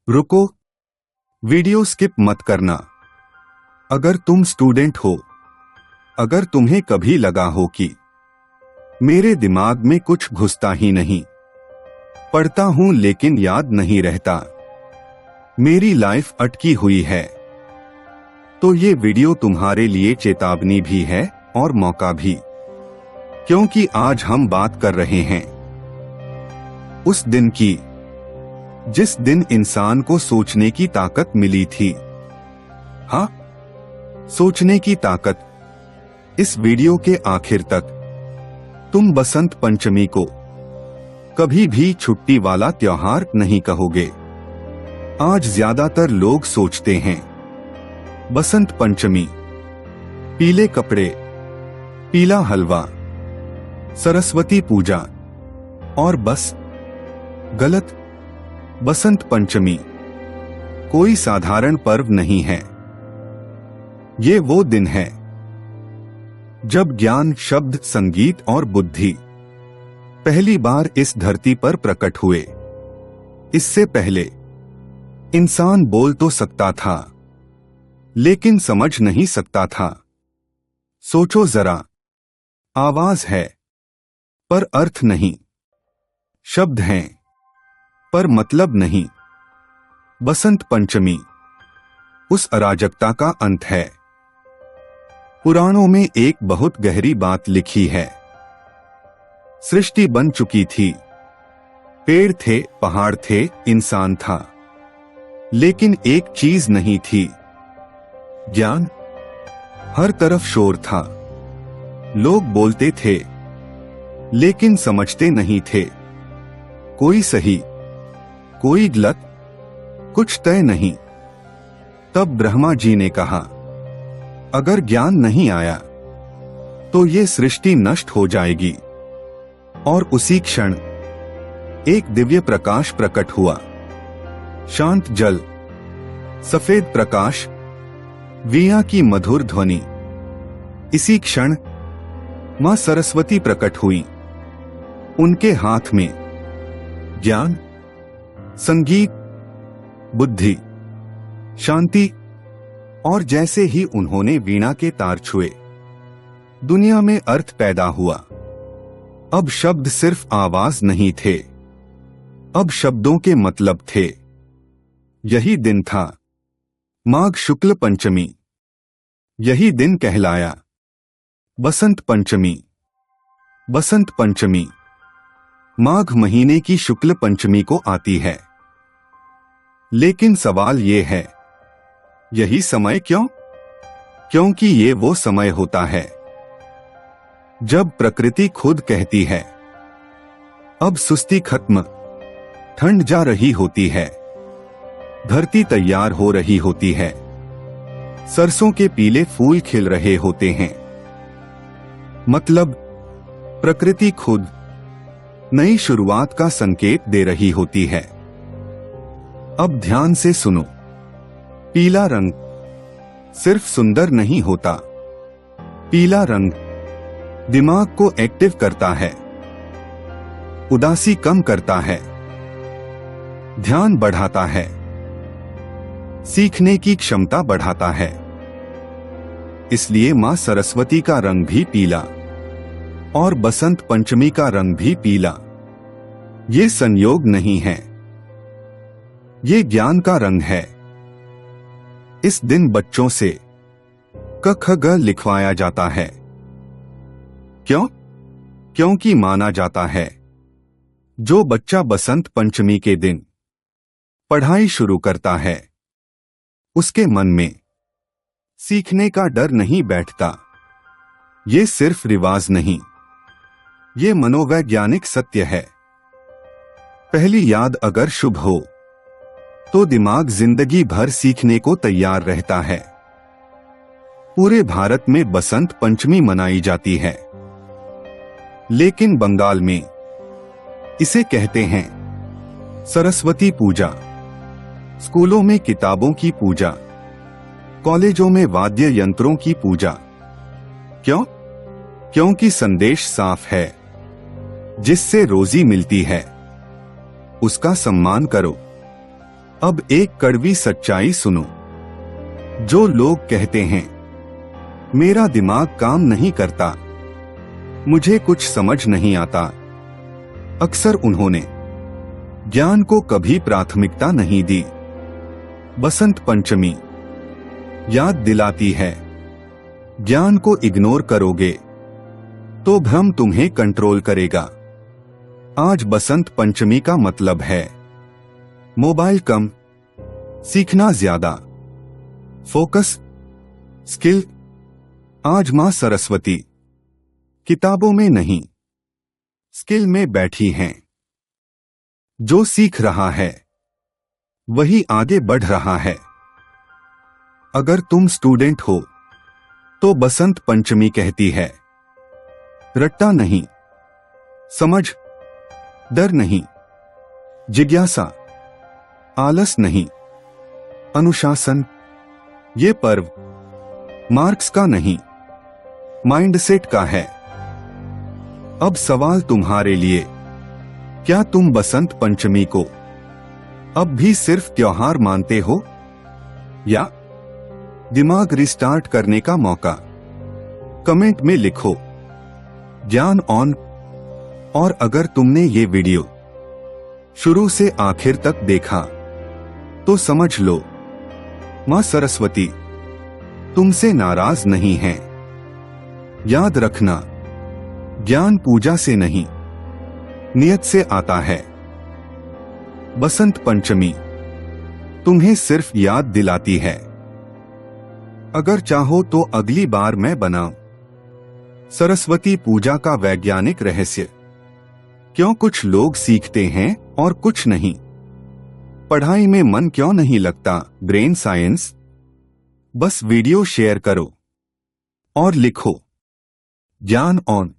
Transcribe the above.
रुको, video skip मत करना। अगर तुम स्टूडेंट हो, अगर तुम्हें कभी लगा हो कि मेरे दिमाग में कुछ घुसता ही नहीं, पढ़ता हूं लेकिन याद नहीं रहता, मेरी लाइफ अटकी हुई है, तो ये वीडियो तुम्हारे लिए चेतावनी भी है और मौका भी। क्योंकि आज हम बात कर रहे हैं उस दिन की जिस दिन इंसान को सोचने की ताकत मिली थी। हाँ, सोचने की ताकत। इस वीडियो के आखिर तक तुम बसंत पंचमी को कभी भी छुट्टी वाला त्योहार नहीं कहोगे। आज ज्यादातर लोग सोचते हैं बसंत पंचमी, पीले कपड़े, पीला हलवा, सरस्वती पूजा, और बस। गलत। बसंत पंचमी कोई साधारण पर्व नहीं है। ये वो दिन है जब ज्ञान, शब्द, संगीत और बुद्धि पहली बार इस धरती पर प्रकट हुए। इससे पहले इंसान बोल तो सकता था, लेकिन समझ नहीं सकता था। सोचो जरा, आवाज है पर अर्थ नहीं, शब्द हैं पर मतलब नहीं। बसंत पंचमी उस अराजकता का अंत है। पुराणों में एक बहुत गहरी बात लिखी है। सृष्टि बन चुकी थी, पेड़ थे, पहाड़ थे, इंसान था, लेकिन एक चीज नहीं थी, ज्ञान। हर तरफ शोर था, लोग बोलते थे लेकिन समझते नहीं थे। कोई सही, कोई गलत, कुछ तय नहीं। तब ब्रह्मा जी ने कहा, अगर ज्ञान नहीं आया तो ये सृष्टि नष्ट हो जाएगी। और उसी क्षण एक दिव्य प्रकाश प्रकट हुआ। शांत जल, सफेद प्रकाश, वीणा की मधुर ध्वनि। इसी क्षण मां सरस्वती प्रकट हुई। उनके हाथ में ज्ञान, संगीत, बुद्धि, शांति, और जैसे ही उन्होंने वीणा के तार छुए, दुनिया में अर्थ पैदा हुआ। अब शब्द सिर्फ आवाज नहीं थे, अब शब्दों के मतलब थे। यही दिन था माघ शुक्ल पंचमी। यही दिन कहलाया बसंत पंचमी। बसंत पंचमी माघ महीने की शुक्ल पंचमी को आती है। लेकिन सवाल ये है, यही समय क्यों? क्योंकि ये वो समय होता है जब प्रकृति खुद कहती है, अब सुस्ती खत्म, ठंड जा रही होती है, धरती तैयार हो रही होती है, सरसों के पीले फूल खिल रहे होते हैं। मतलब प्रकृति खुद नई शुरुआत का संकेत दे रही होती है। अब ध्यान से सुनो, पीला रंग सिर्फ सुंदर नहीं होता। पीला रंग दिमाग को एक्टिव करता है, उदासी कम करता है, ध्यान बढ़ाता है, सीखने की क्षमता बढ़ाता है। इसलिए मां सरस्वती का रंग भी पीला और बसंत पंचमी का रंग भी पीला। ये संयोग नहीं है, ये ज्ञान का रंग है। इस दिन बच्चों से क ख ग लिखवाया जाता है। क्यों? क्योंकि माना जाता है जो बच्चा बसंत पंचमी के दिन पढ़ाई शुरू करता है, उसके मन में सीखने का डर नहीं बैठता। ये सिर्फ रिवाज नहीं, ये मनोवैज्ञानिक सत्य है। पहली याद अगर शुभ हो तो दिमाग जिंदगी भर सीखने को तैयार रहता है। पूरे भारत में बसंत पंचमी मनाई जाती है, लेकिन बंगाल में इसे कहते हैं सरस्वती पूजा। स्कूलों में किताबों की पूजा, कॉलेजों में वाद्य यंत्रों की पूजा। क्यों? क्योंकि संदेश साफ है, जिससे रोजी मिलती है उसका सम्मान करो। अब एक कड़वी सच्चाई सुनो। जो लोग कहते हैं मेरा दिमाग काम नहीं करता, मुझे कुछ समझ नहीं आता, अक्सर उन्होंने ज्ञान को कभी प्राथमिकता नहीं दी। बसंत पंचमी याद दिलाती है, ज्ञान को इग्नोर करोगे तो भ्रम तुम्हें कंट्रोल करेगा। आज बसंत पंचमी का मतलब है मोबाइल कम, सीखना ज्यादा, फोकस, स्किल। आज मां सरस्वती किताबों में नहीं, स्किल में बैठी हैं। जो सीख रहा है वही आगे बढ़ रहा है। अगर तुम स्टूडेंट हो तो बसंत पंचमी कहती है, रट्टा नहीं, समझ, डर नहीं, जिज्ञासा, आलस नहीं, अनुशासन। ये पर्व मार्क्स का नहीं, माइंडसेट का है। अब सवाल तुम्हारे लिए, क्या तुम बसंत पंचमी को अब भी सिर्फ त्योहार मानते हो या दिमाग रिस्टार्ट करने का मौका? कमेंट में लिखो ज्ञान ऑन। और अगर तुमने ये वीडियो शुरू से आखिर तक देखा तो समझ लो मां सरस्वती तुमसे नाराज नहीं है। याद रखना, ज्ञान पूजा से नहीं, नियत से आता है। बसंत पंचमी तुम्हें सिर्फ याद दिलाती है। अगर चाहो तो अगली बार मैं बनाऊं सरस्वती पूजा का वैज्ञानिक रहस्य। क्यों कुछ लोग सीखते हैं और कुछ नहीं? पढ़ाई में मन क्यों नहीं लगता? Brain science. बस वीडियो शेयर करो और लिखो ज्ञान ऑन।